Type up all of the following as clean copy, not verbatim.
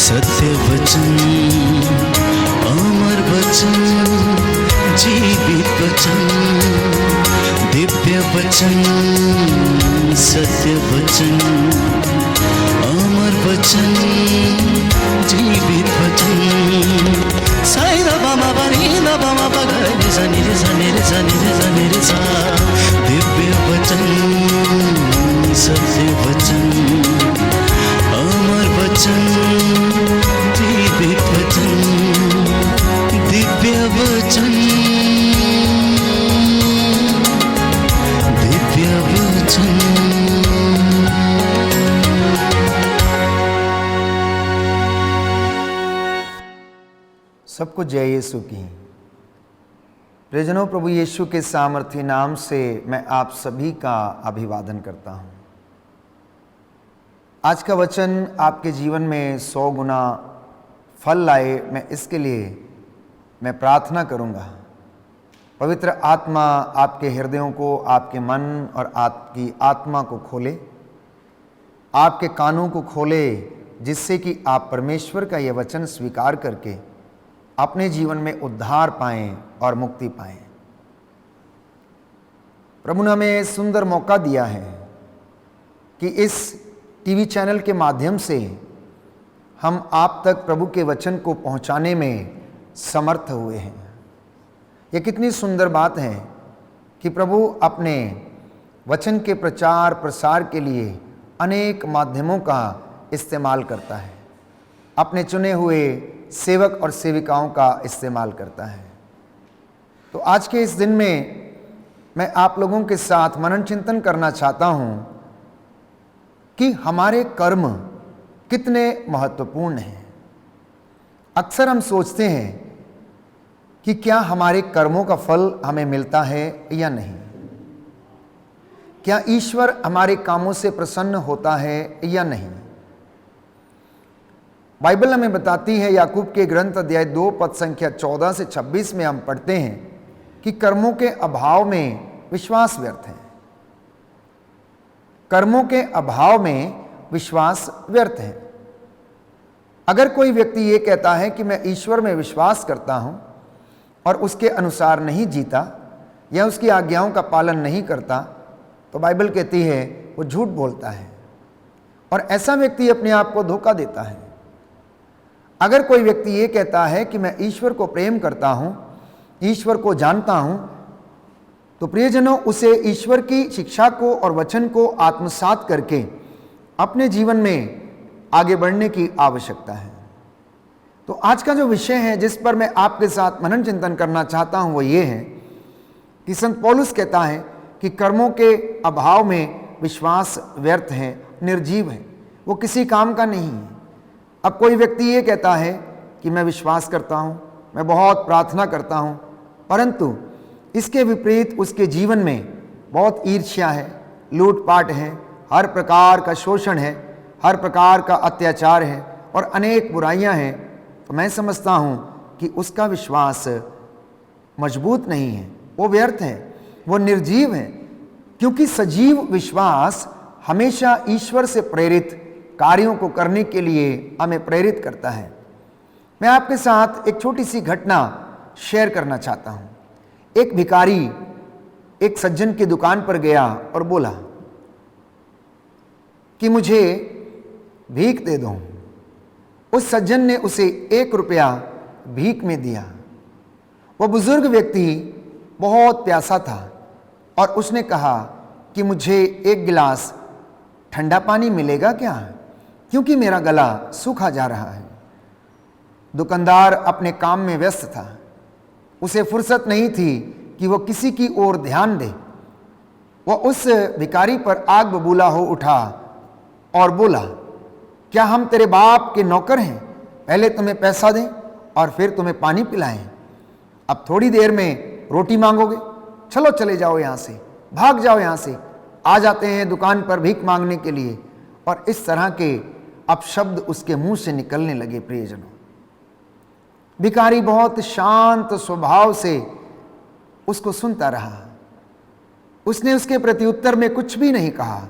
सत्य वचन, अमर वचन, जीवित वचन, दिव्य वचन, सत्य वचन, अमर वचन, जीवित वचन। साई दा बाबा बनी दा बाबा बगैर सनी रे सनी रे सनी रे सनी रे सा। दिव्य वचन, सत्य वचन, अमर वचन, जीवित वचन, दिव्य वचन, दिव्य वचन। सबको जय यीशु की। प्रियजनों, प्रभु यीशु के सामर्थी नाम से मैं आप सभी का अभिवादन करता हूं। आज का वचन आपके जीवन में 100 गुना फल लाए, मैं इसके लिए मैं प्रार्थना करूंगा। पवित्र आत्मा आपके हृदयों को, आपके मन और आपकी आत्मा को खोले, आपके कानों को खोले, जिससे कि आप परमेश्वर का यह वचन स्वीकार करके अपने जीवन में उद्धार पाएं और मुक्ति पाएं। प्रभु ने हमें सुंदर मौका दिया है कि इस टीवी चैनल के माध्यम से हम आप तक प्रभु के वचन को पहुंचाने में समर्थ हुए हैं। यह कितनी सुंदर बात है कि प्रभु अपने वचन के प्रचार प्रसार के लिए अनेक माध्यमों का इस्तेमाल करता है, अपने चुने हुए सेवक और सेविकाओं का इस्तेमाल करता है। तो आज के इस दिन में मैं आप लोगों के साथ मनन चिंतन करना चाहता हूं कि हमारे कर्म कितने महत्वपूर्ण हैं। अक्सर हम सोचते हैं कि क्या हमारे कर्मों का फल हमें मिलता है या नहीं, क्या ईश्वर हमारे कामों से प्रसन्न होता है या नहीं। बाइबल हमें बताती है, याकूब के ग्रंथ अध्याय 2 पद संख्या 14 से 26 में हम पढ़ते हैं कि कर्मों के अभाव में विश्वास व्यर्थ है। कर्मों के अभाव में विश्वास व्यर्थ है। अगर कोई व्यक्ति ये कहता है कि मैं ईश्वर में विश्वास करता हूं और उसके अनुसार नहीं जीता या उसकी आज्ञाओं का पालन नहीं करता, तो बाइबल कहती है वो झूठ बोलता है और ऐसा व्यक्ति अपने आप को धोखा देता है। अगर कोई व्यक्ति ये कहता है कि मैं ईश्वर को प्रेम करता हूं, ईश्वर को जानता हूं, तो प्रियजनों, उसे ईश्वर की शिक्षा को और वचन को आत्मसात करके अपने जीवन में आगे बढ़ने की आवश्यकता है। तो आज का जो विषय है जिस पर मैं आपके साथ मनन चिंतन करना चाहता हूं वो ये है कि संत पौलुस कहता है कि कर्मों के अभाव में विश्वास व्यर्थ है, निर्जीव है, वो किसी काम का नहीं है। अब कोई व्यक्ति ये कहता है कि मैं विश्वास करता हूं, मैं बहुत प्रार्थना करता हूं, परंतु इसके विपरीत उसके जीवन में बहुत ईर्ष्या है, लूटपाट है, हर प्रकार का शोषण है, हर प्रकार का अत्याचार है और अनेक बुराइयां हैं, तो मैं समझता हूं कि उसका विश्वास मजबूत नहीं है, वो व्यर्थ है, वो निर्जीव है। क्योंकि सजीव विश्वास हमेशा ईश्वर से प्रेरित कार्यों को करने के लिए हमें प्रेरित करता है। मैं आपके साथ एक छोटी सी घटना शेयर करना चाहता हूं। एक भिखारी एक सज्जन की दुकान पर गया और बोला कि मुझे भीख दे दो। उस सज्जन ने उसे 1 रुपया भीख में दिया। वह बुजुर्ग व्यक्ति बहुत प्यासा था और उसने कहा कि मुझे 1 गिलास ठंडा पानी मिलेगा क्या, क्योंकि मेरा गला सूखा जा रहा है। दुकानदार अपने काम में व्यस्त था, उसे फुर्सत नहीं थी कि वो किसी की ओर ध्यान दे। वह उस भिखारी पर आग बबूला हो उठा और बोला, क्या हम तेरे बाप के नौकर हैं, पहले तुम्हें पैसा दें और फिर तुम्हें पानी पिलाएं। अब थोड़ी देर में रोटी मांगोगे, चलो चले जाओ यहाँ से, भाग जाओ यहाँ से। आ जाते हैं दुकान पर भीख मांगने के लिए। और इस तरह के अपशब्द उसके मुंह से निकलने लगे। प्रियजनों, भिखारी बहुत शांत स्वभाव से उसको सुनता रहा। उसने उसके प्रत्युत्तर में कुछ भी नहीं कहा।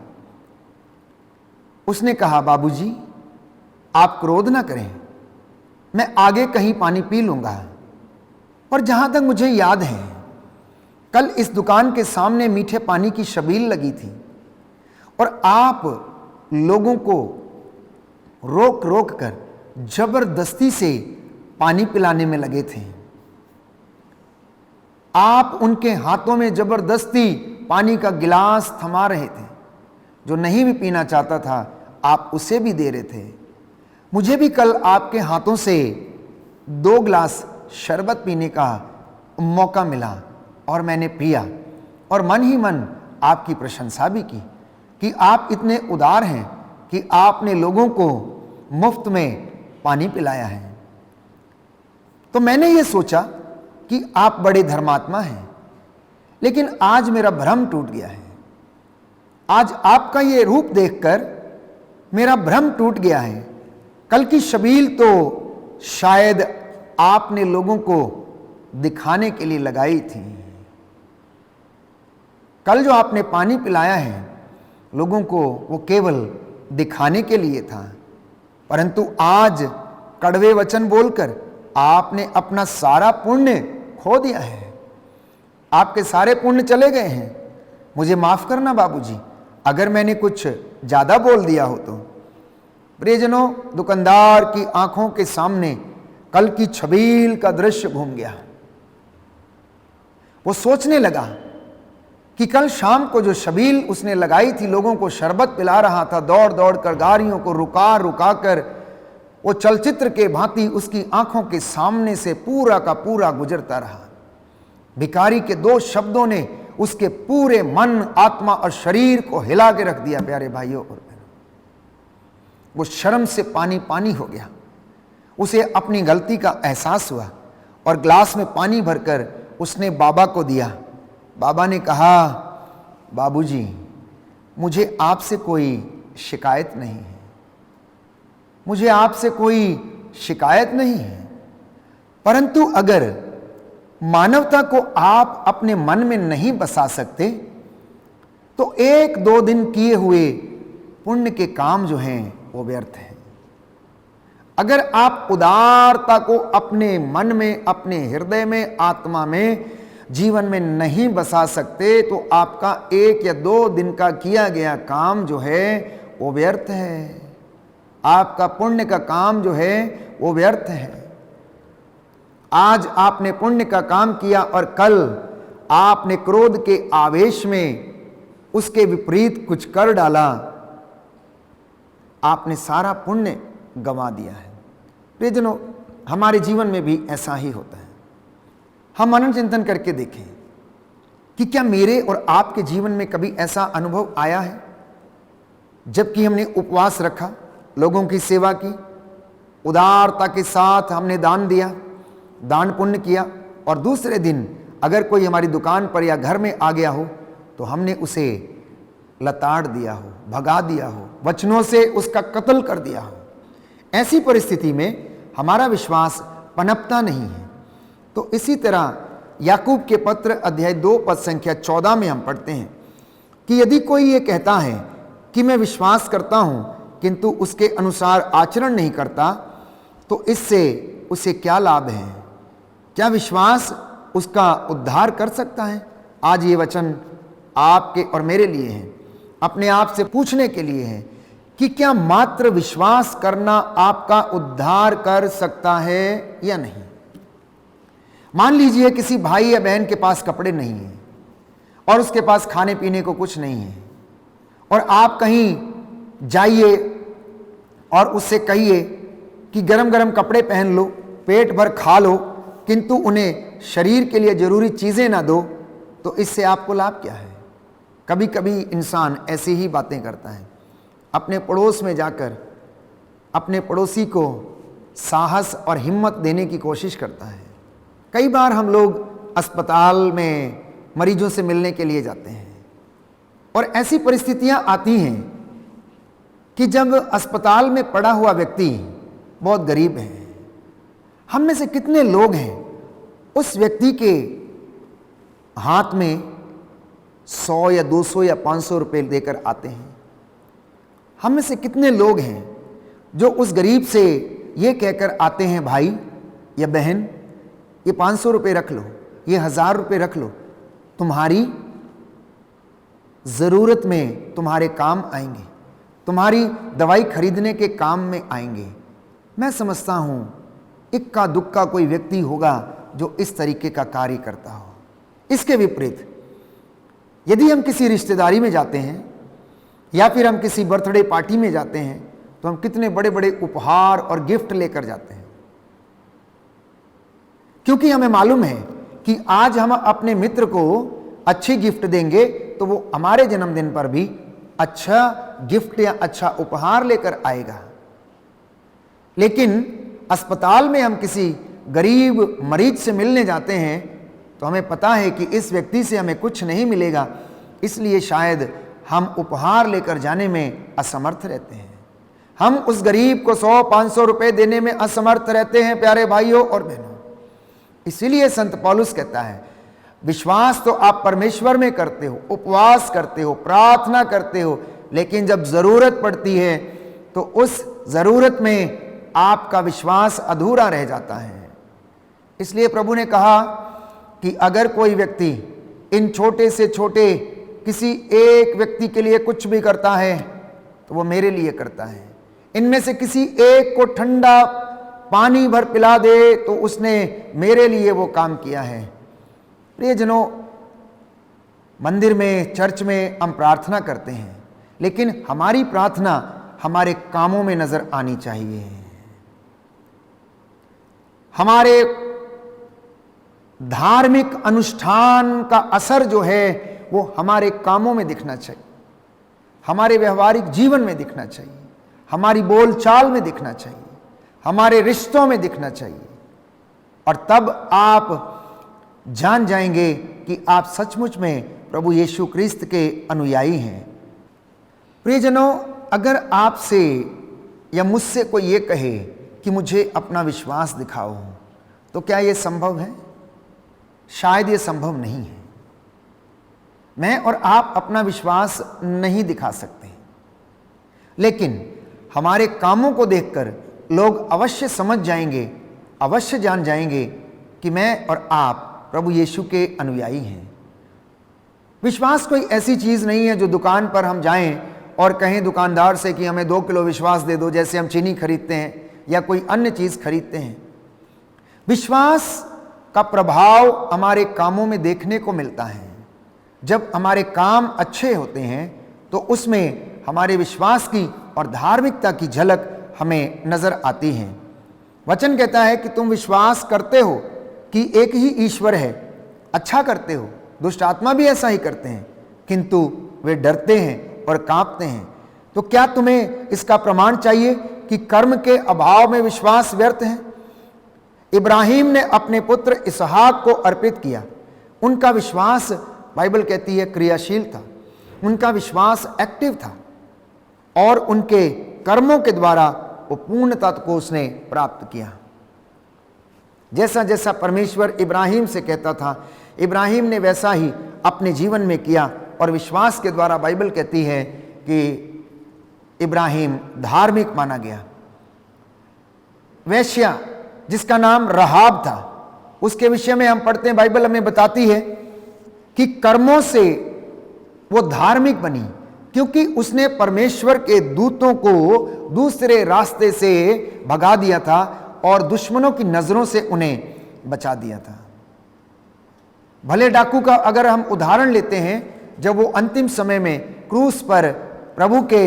उसने कहा, बाबूजी आप क्रोध ना करें, मैं आगे कहीं पानी पी लूंगा। और जहां तक मुझे याद है, कल इस दुकान के सामने मीठे पानी की छबील लगी थी और आप लोगों को रोक रोक कर जबरदस्ती से पानी पिलाने में लगे थे। आप उनके हाथों में जबरदस्ती पानी का गिलास थमा रहे थे। जो नहीं भी पीना चाहता था आप उसे भी दे रहे थे। मुझे भी कल आपके हाथों से 2 गिलास शरबत पीने का मौका मिला और मैंने पिया और मन ही मन आपकी प्रशंसा भी की कि आप इतने उदार हैं कि आपने लोगों को मुफ्त में पानी पिलाया है। तो मैंने ये सोचा कि आप बड़े धर्मात्मा हैं, लेकिन आज मेरा भ्रम टूट गया है। आज आपका ये रूप देखकर मेरा भ्रम टूट गया है। कल की छबील तो शायद आपने लोगों को दिखाने के लिए लगाई थी। कल जो आपने पानी पिलाया है लोगों को, वो केवल दिखाने के लिए था, परंतु आज कड़वे वचन बोलकर आपने अपना सारा पुण्य खो दिया है। आपके सारे पुण्य चले गए हैं। मुझे माफ करना बाबूजी अगर मैंने कुछ ज्यादा बोल दिया हो तो। प्रियजनों, दुकानदार की आंखों के सामने कल की छबील का दृश्य घूम गया। वो सोचने लगा कि कल शाम को जो छबील उसने लगाई थी, लोगों को शरबत पिला रहा था, दौड़ दौड़ कर गाड़ियों को रुका रुका कर, वो चलचित्र के भांति उसकी आंखों के सामने से पूरा का पूरा गुजरता रहा। भिखारी के 2 शब्दों ने उसके पूरे मन, आत्मा और शरीर को हिला के रख दिया। प्यारे भाइयों और बहनों, वो शर्म से पानी पानी हो गया। उसे अपनी गलती का एहसास हुआ और ग्लास में पानी भरकर उसने बाबा को दिया। बाबा ने कहा, बाबूजी मुझे आपसे कोई शिकायत नहीं है, मुझे आपसे कोई शिकायत नहीं है, परंतु अगर मानवता को आप अपने मन में नहीं बसा सकते तो 1-2 दिन किए हुए पुण्य के काम जो हैं वो व्यर्थ हैं। अगर आप उदारता को अपने मन में, अपने हृदय में, आत्मा में, जीवन में नहीं बसा सकते तो आपका 1 या 2 दिन का किया गया काम जो है वो व्यर्थ है। आपका पुण्य का काम जो है वो व्यर्थ है। आज आपने पुण्य का काम किया और कल आपने क्रोध के आवेश में उसके विपरीत कुछ कर डाला, आपने सारा पुण्य गंवा दिया है। प्रियजनों, हमारे जीवन में भी ऐसा ही होता है। हम मनन चिंतन करके देखें कि क्या मेरे और आपके जीवन में कभी ऐसा अनुभव आया है जबकि हमने उपवास रखा, लोगों की सेवा की, उदारता के साथ हमने दान दिया, दान पुण्य किया, और दूसरे दिन अगर कोई हमारी दुकान पर या घर में आ गया हो तो हमने उसे लताड़ दिया हो, भगा दिया हो, वचनों से उसका कत्ल कर दिया हो। ऐसी परिस्थिति में हमारा विश्वास पनपता नहीं है। तो इसी तरह याकूब के पत्र अध्याय 2 पद संख्या 14 में हम पढ़ते हैं कि यदि कोई ये कहता है कि मैं विश्वास करता हूं किंतु उसके अनुसार आचरण नहीं करता तो इससे उसे क्या लाभ है? क्या विश्वास उसका उद्धार कर सकता है? आज ये वचन आपके और मेरे लिए है, अपने आप से पूछने के लिए है कि क्या मात्र विश्वास करना आपका उद्धार कर सकता है या नहीं। मान लीजिए किसी भाई या बहन के पास कपड़े नहीं हैं और उसके पास खाने पीने को कुछ नहीं है, और आप कहीं जाइए और उससे कहिए कि गरम गरम कपड़े पहन लो, पेट भर खा लो, किंतु उन्हें शरीर के लिए जरूरी चीजें ना दो, तो इससे आपको लाभ क्या है? कभी कभी इंसान ऐसी ही बातें करता है। अपने पड़ोस में जाकर अपने पड़ोसी को साहस और हिम्मत देने की कोशिश करता है। कई बार हम लोग अस्पताल में मरीजों से मिलने के लिए जाते हैं और ऐसी परिस्थितियां आती हैं कि जब अस्पताल में पड़ा हुआ व्यक्ति बहुत गरीब है, हम में से कितने लोग हैं उस व्यक्ति के हाथ में 100 या 200 या 500 रुपए देकर आते हैं? हम में से कितने लोग हैं जो उस गरीब से ये कहकर आते हैं, भाई या बहन ये 500 रुपये रख लो, ये 1000 रुपये रख लो, तुम्हारी ज़रूरत में तुम्हारे काम आएंगे, तुम्हारी दवाई खरीदने के काम में आएंगे। मैं समझता हूँ इक्का दुक्का कोई व्यक्ति होगा जो इस तरीके का कार्य करता हो। इसके विपरीत यदि हम किसी रिश्तेदारी में जाते हैं या फिर हम किसी बर्थडे पार्टी में जाते हैं तो हम कितने बड़े बड़े उपहार और गिफ्ट लेकर जाते हैं, क्योंकि हमें मालूम है कि आज हम अपने मित्र को अच्छी गिफ्ट देंगे तो वो हमारे जन्मदिन पर भी अच्छा गिफ्ट या अच्छा उपहार लेकर आएगा। लेकिन अस्पताल में हम किसी गरीब मरीज से मिलने जाते हैं तो हमें पता है कि इस व्यक्ति से हमें कुछ नहीं मिलेगा, इसलिए शायद हम उपहार लेकर जाने में असमर्थ रहते हैं। हम उस गरीब को 100-500 रुपए देने में असमर्थ रहते हैं, प्यारे भाइयों और बहनों। इसीलिए संत पौलुस कहता है, विश्वास तो आप परमेश्वर में करते हो, उपवास करते हो, प्रार्थना करते हो, लेकिन जब जरूरत पड़ती है तो उस जरूरत में आपका विश्वास अधूरा रह जाता है। इसलिए प्रभु ने कहा कि अगर कोई व्यक्ति इन छोटे से छोटे किसी एक व्यक्ति के लिए कुछ भी करता है तो वो मेरे लिए करता है। इनमें से किसी एक को ठंडा पानी भर पिला दे तो उसने मेरे लिए वो काम किया है। प्रियजनों, मंदिर में, चर्च में हम प्रार्थना करते हैं, लेकिन हमारी प्रार्थना हमारे कामों में नजर आनी चाहिए। हमारे धार्मिक अनुष्ठान का असर जो है वो हमारे कामों में दिखना चाहिए, हमारे व्यवहारिक जीवन में दिखना चाहिए, हमारी बोलचाल में दिखना चाहिए, हमारे रिश्तों में दिखना चाहिए। और तब आप जान जाएंगे कि आप सचमुच में प्रभु यीशु क्रिस्त के अनुयायी हैं। प्रियजनों, अगर आपसे या मुझसे कोई ये कहे कि मुझे अपना विश्वास दिखाओ, तो क्या ये संभव है? शायद ये संभव नहीं है। मैं और आप अपना विश्वास नहीं दिखा सकते, लेकिन हमारे कामों को देखकर लोग अवश्य समझ जाएंगे, अवश्य जान जाएंगे कि मैं और आप प्रभु यीशु के अनुयायी हैं। विश्वास कोई ऐसी चीज नहीं है जो दुकान पर हम जाएं और कहें दुकानदार से कि हमें 2 किलो विश्वास दे दो, जैसे हम चीनी खरीदते हैं या कोई अन्य चीज खरीदते हैं। विश्वास का प्रभाव हमारे कामों में देखने को मिलता है। जब हमारे काम अच्छे होते हैं तो उसमें हमारे विश्वास की और धार्मिकता की झलक हमें नजर आती है। वचन कहता है कि तुम विश्वास करते हो कि एक ही ईश्वर है, अच्छा करते हो। दुष्ट आत्मा भी ऐसा ही करते हैं, किंतु वे डरते हैं और कांपते हैं। तो क्या तुम्हें इसका प्रमाण चाहिए कि कर्म के अभाव में विश्वास व्यर्थ है? इब्राहिम ने अपने पुत्र इसहाक को अर्पित किया। उनका विश्वास, बाइबल कहती है, क्रियाशील था। उनका विश्वास एक्टिव था और उनके कर्मों के द्वारा वो पूर्णता को उसने प्राप्त किया। जैसा जैसा परमेश्वर इब्राहिम से कहता था, इब्राहिम ने वैसा ही अपने जीवन में किया और विश्वास के द्वारा बाइबल कहती है कि इब्राहिम धार्मिक माना गया। वेश्या जिसका नाम रहाब था, उसके विषय में हम पढ़ते हैं, बाइबल हमें बताती है कि कर्मों से वो धार्मिक बनी, क्योंकि उसने परमेश्वर के दूतों को दूसरे रास्ते से भगा दिया था और दुश्मनों की नजरों से उन्हें बचा दिया था। भले डाकू का अगर हम उदाहरण लेते हैं, जब वो अंतिम समय में क्रूस पर प्रभु के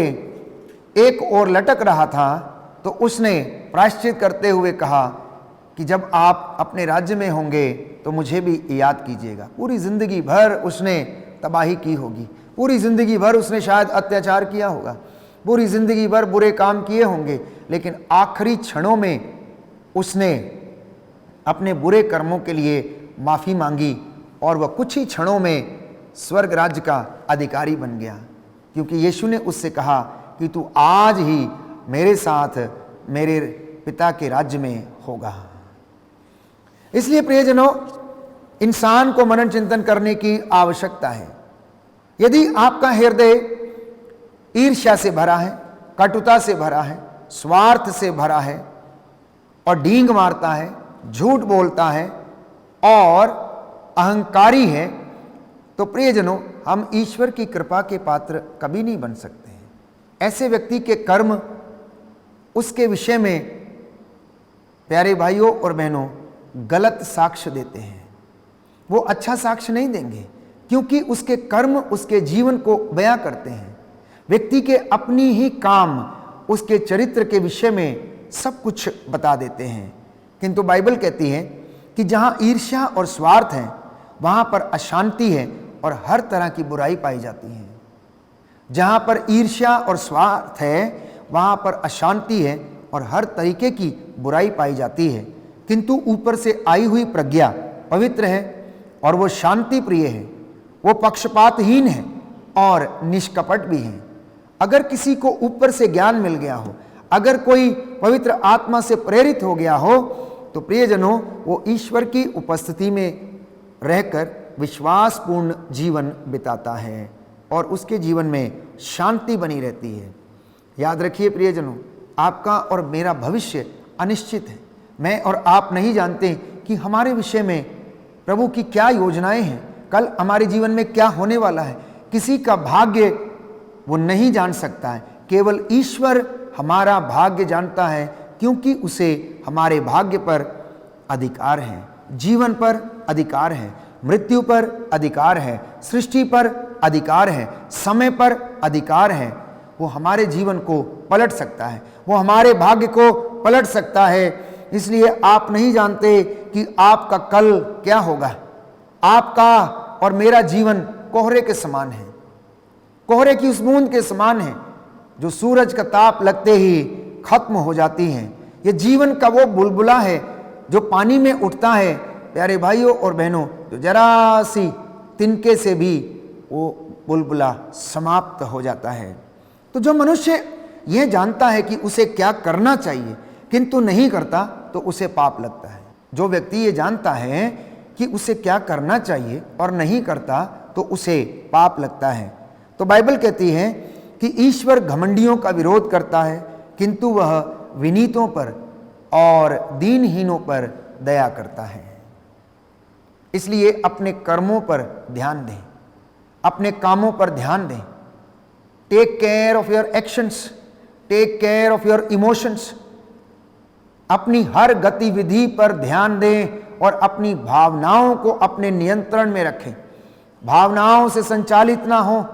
एक ओर लटक रहा था तो उसने प्रायश्चित करते हुए कहा कि जब आप अपने राज्य में होंगे तो मुझे भी याद कीजिएगा। पूरी जिंदगी भर उसने तबाही की होगी, पूरी जिंदगी भर उसने शायद अत्याचार किया होगा, पूरी जिंदगी भर बुरे काम किए होंगे, लेकिन आखिरी क्षणों में उसने अपने बुरे कर्मों के लिए माफी मांगी और वह कुछ ही क्षणों में स्वर्ग राज्य का अधिकारी बन गया, क्योंकि यीशु ने उससे कहा कि तू आज ही मेरे साथ मेरे पिता के राज्य में होगा। इसलिए प्रियजनों, इंसान को मनन चिंतन करने की आवश्यकता है। यदि आपका हृदय ईर्ष्या से भरा है, कटुता से भरा है, स्वार्थ से भरा है, और डींग मारता है, झूठ बोलता है और अहंकारी है, तो प्रियजनों, हम ईश्वर की कृपा के पात्र कभी नहीं बन सकते हैं। ऐसे व्यक्ति के कर्म उसके विषय में, प्यारे भाइयों और बहनों, गलत साक्ष्य देते हैं। वो अच्छा साक्ष्य नहीं देंगे, क्योंकि उसके कर्म उसके जीवन को बयां करते हैं। व्यक्ति के अपनी ही काम उसके चरित्र के विषय में सब कुछ बता देते हैं। किंतु बाइबल कहती है कि जहां ईर्ष्या और स्वार्थ है, वहां पर अशांति है और हर तरह की बुराई पाई जाती है। जहां पर ईर्ष्या और स्वार्थ है, वहां पर अशांति है और हर तरीके की बुराई पाई जाती है। किंतु ऊपर से आई हुई प्रज्ञा पवित्र है और वो शांति प्रिय है, वो पक्षपातहीन है और निष्कपट भी है। अगर किसी को ऊपर से ज्ञान मिल गया हो, अगर कोई पवित्र आत्मा से प्रेरित हो गया हो, तो प्रियजनों, वो ईश्वर की उपस्थिति में रहकर विश्वासपूर्ण जीवन बिताता है और उसके जीवन में शांति बनी रहती है। याद रखिए प्रियजनों, आपका और मेरा भविष्य अनिश्चित है। मैं और आप नहीं जानते कि हमारे विषय में प्रभु की क्या योजनाएं हैं, कल हमारे जीवन में क्या होने वाला है। किसी का भाग्य वो नहीं जान सकता है, केवल ईश्वर हमारा भाग्य जानता है, क्योंकि उसे हमारे भाग्य पर अधिकार है, जीवन पर अधिकार है, मृत्यु पर अधिकार है, सृष्टि पर अधिकार है, समय पर अधिकार है। वो हमारे जीवन को पलट सकता है, वो हमारे भाग्य को पलट सकता है। इसलिए आप नहीं जानते कि आपका कल क्या होगा। आपका और मेरा जीवन कोहरे के समान है, कोहरे की उस बूंद के समान है जो सूरज का ताप लगते ही खत्म हो जाती है। ये जीवन का वो बुलबुला है जो पानी में उठता है, प्यारे भाइयों और बहनों, जो जरा सी तिनके से भी वो बुलबुला समाप्त हो जाता है। तो जो मनुष्य यह जानता है कि उसे क्या करना चाहिए किंतु नहीं करता, तो उसे पाप लगता है। जो व्यक्ति ये जानता है कि उसे क्या करना चाहिए और नहीं करता, तो उसे पाप लगता है। तो बाइबल कहती है कि ईश्वर घमंडियों का विरोध करता है, किंतु वह विनीतों पर और दीनहीनों पर दया करता है। इसलिए अपने कर्मों पर ध्यान दें, अपने कामों पर ध्यान दें। Take care of your actions, take care of your emotions. अपनी हर गतिविधि पर ध्यान दें और अपनी भावनाओं को अपने नियंत्रण में रखें। भावनाओं से संचालित ना हो।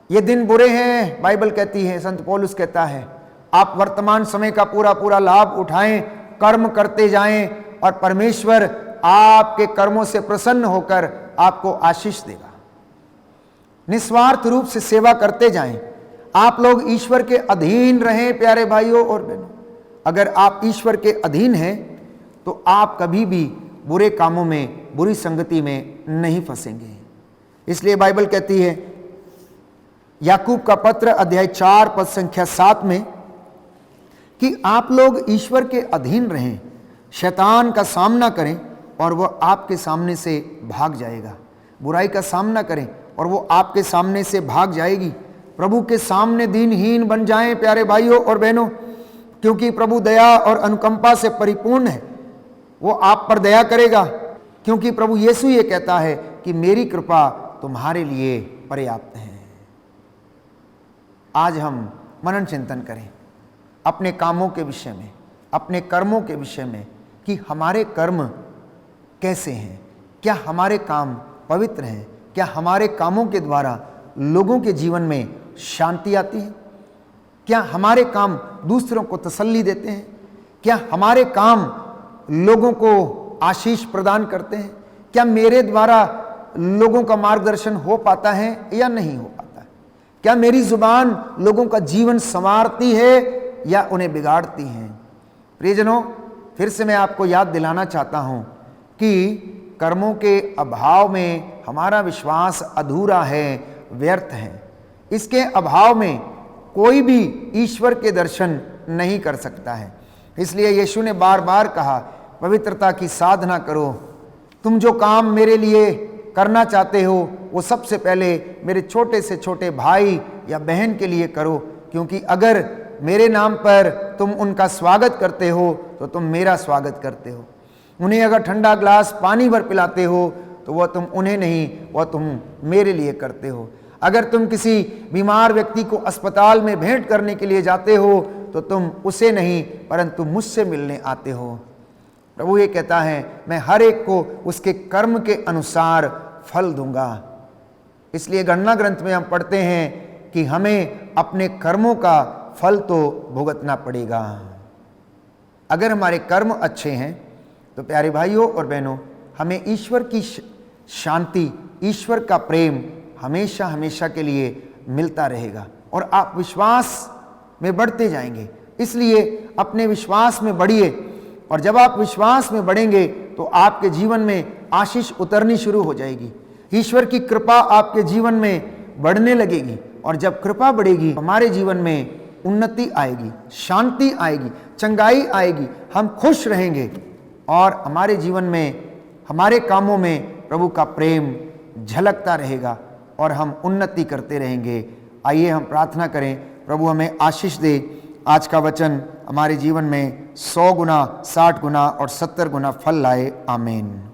ये दिन बुरे हैं, बाइबल कहती है, संत पौलुस कहता है, आप वर्तमान समय का पूरा पूरा लाभ उठाएं, कर्म करते जाएं और परमेश्वर आपके कर्मों से प्रसन्न होकर आपको आशीष देगा। निस्वार्थ रूप से सेवा करते जाएं। आप लोग ईश्वर के अधीन रहें प्यारे भाइयों और बहनों। अगर आप ईश्वर के अधीन हैं तो आप कभी भी बुरे कामों में, बुरी संगति में नहीं फंसेंगे। इसलिए बाइबल कहती है याकूब का पत्र अध्याय 4 पद संख्या 7 में कि आप लोग ईश्वर के अधीन रहें, शैतान का सामना करें और वह आपके सामने से भाग जाएगा। बुराई का सामना करें और वो आपके सामने से भाग जाएगी। प्रभु के सामने दीनहीन बन जाएं प्यारे भाइयों और बहनों, क्योंकि प्रभु दया और अनुकंपा से परिपूर्ण है। वो आप पर दया करेगा, क्योंकि प्रभु यीशु ये कहता है कि मेरी कृपा तुम्हारे लिए पर्याप्त है। आज हम मनन चिंतन करें अपने कामों के विषय में, अपने कर्मों के विषय में, कि हमारे कर्म कैसे हैं। क्या हमारे काम पवित्र हैं? क्या हमारे कामों के द्वारा लोगों के जीवन में शांति आती है? क्या हमारे काम दूसरों को तसल्ली देते हैं? क्या हमारे काम लोगों को आशीष प्रदान करते हैं? क्या मेरे द्वारा लोगों का मार्गदर्शन हो पाता है या नहीं हो पाता है? क्या मेरी जुबान लोगों का जीवन संवारती है या उन्हें बिगाड़ती है? प्रियजनों, फिर से मैं आपको याद दिलाना चाहता हूं कि कर्मों के अभाव में हमारा विश्वास अधूरा है, व्यर्थ है। इसके अभाव में कोई भी ईश्वर के दर्शन नहीं कर सकता है। इसलिए यीशु ने बार बार कहा, पवित्रता की साधना करो। तुम जो काम मेरे लिए करना चाहते हो वो सबसे पहले मेरे छोटे से छोटे भाई या बहन के लिए करो, क्योंकि अगर मेरे नाम पर तुम उनका स्वागत करते हो तो तुम मेरा स्वागत करते हो। उन्हें अगर ठंडा ग्लास पानी भर पिलाते हो तो वह तुम उन्हें नहीं, वह तुम मेरे लिए करते हो। अगर तुम किसी बीमार व्यक्ति को अस्पताल में भेंट करने के लिए जाते हो तो तुम उसे नहीं परंतु मुझसे मिलने आते हो। प्रभु ये कहता है, मैं हर एक को उसके कर्म के अनुसार फल दूंगा। इसलिए गणना ग्रंथ में हम पढ़ते हैं कि हमें अपने कर्मों का फल तो भुगतना पड़ेगा। अगर हमारे कर्म अच्छे हैं तो प्यारे भाइयों और बहनों, हमें ईश्वर की शांति, ईश्वर का प्रेम हमेशा हमेशा के लिए मिलता रहेगा और आप विश्वास में बढ़ते जाएंगे। इसलिए अपने विश्वास में बढ़िए, और जब आप विश्वास में बढ़ेंगे तो आपके जीवन में आशीष उतरनी शुरू हो जाएगी। ईश्वर की कृपा आपके जीवन में बढ़ने लगेगी, और जब कृपा बढ़ेगी हमारे जीवन में उन्नति आएगी, शांति आएगी, चंगाई आएगी, हम खुश रहेंगे और हमारे जीवन में, हमारे कामों में प्रभु का प्रेम झलकता रहेगा और हम उन्नति करते रहेंगे। आइए हम प्रार्थना करें, प्रभु हमें आशीष दे। आज का वचन हमारे जीवन में 100 गुना, 60 गुना और 70 गुना फल लाए। आमीन।